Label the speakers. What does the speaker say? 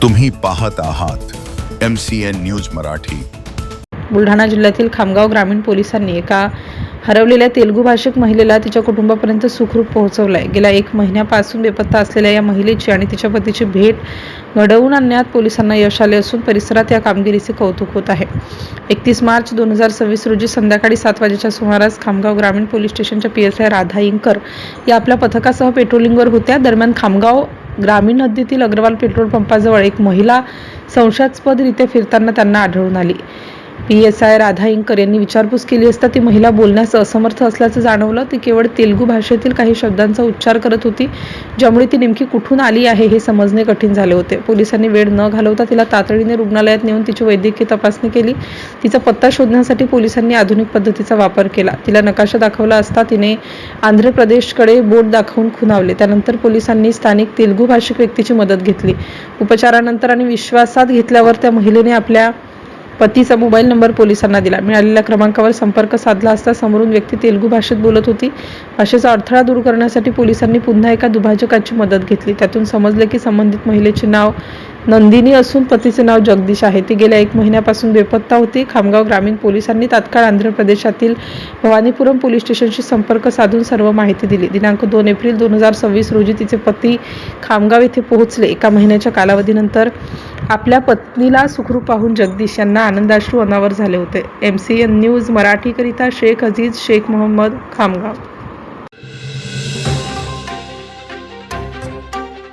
Speaker 1: तुम्ही पाहत आहात MCN न्यूज मराठी।
Speaker 2: बुलढाणा जिल्ह्यातील खामगाव ग्रामीण पोलिसांनी एका हरवलेल्या तेलुगू भाषिक महिलेला तिच्या कुटुंबापर्यंत सुखरूप पोहोचवलंय। गेल्या 1 महिन्यापासून बेपत्ता असलेल्या या महिलेची आणि तिच्या पतीची भेट घडवून आणण्यात पोलिसांना यश आले असून परिसरात या कामगिरीचे कौतुक होत आहे। 31 मार्च 2026 रोजी संध्याकाळी 7 वाजेच्या सुमारास खामगाव ग्रामीण पोलीस स्टेशनच्या PSI राधा इंकर या आपल्या पथकासह पेट्रोलिंगवर होत्या। दरम्यान खामगाव ग्रामीण हद्दीतील अग्रवाल पेट्रोल पंपाजवळ एक महिला संशयास्पदरीत्या फिरताना त्यांना आढळून आली। PSI राधा इंकर यांनी विचारपूस केली असता ती महिला बोलण्यास असमर्थ असल्याचं जाणवलं। ती केवळ तेलुगू भाषेतील काही शब्दांचा उच्चार करत होती, ज्यामुळे ती नेमकी कुठून आली आहे हे समजणे कठीण झाले होते। पोलिसांनी वेळ न घालवता तिला तातडीने रुग्णालयात नेऊन तिची वैद्यकीय तपासणी केली। तिचा पत्ता शोधण्यासाठी पोलिसांनी आधुनिक पद्धतीचा वापर केला। तिला नकाशा दाखवला असता तिने आंध्र प्रदेशकडे बोट दाखवून खुणावले। त्यानंतर पोलिसांनी स्थानिक तेलुगू भाषिक व्यक्तीची मदत घेतली। उपचारानंतर आणि विश्वासात घेतल्यावर त्या महिलेने आपल्या पतीचा मोबाईल नंबर पोलिसांना दिला। मिळालेल्या क्रमांकावर संपर्क साधला असता समोरून व्यक्ती तेलुगू भाषेत बोलत होती। भाषेचा अडथळा दूर करण्यासाठी पोलिसांनी पुन्हा एका दुभाजकाची मदत घेतली। त्यातून समजले की संबंधित महिलेचे नाव नंदिनी असून पतीचे नाव जगदीश आहे। ती गेल्या 1 महिन्यापासून बेपत्ता होती। खामगाव ग्रामीण पोलिसांनी तात्काळ आंध्र प्रदेशातील भवानीपुरम पोलीस स्टेशनशी संपर्क साधून सर्व माहिती दिली। दिनांक 2 एप्रिल 2026 रोजी तिचे पती खामगाव येथे पोहोचले। 1 महिन्याच्या कालावधीनंतर आपल्या पत्नीला सुखरूप पाहून जगदीश यांना आनंदाश्रू अनावर झाले होते। MCN न्यूज मराठीकरिता शेख अजीज शेख मोहम्मद, खामगाव।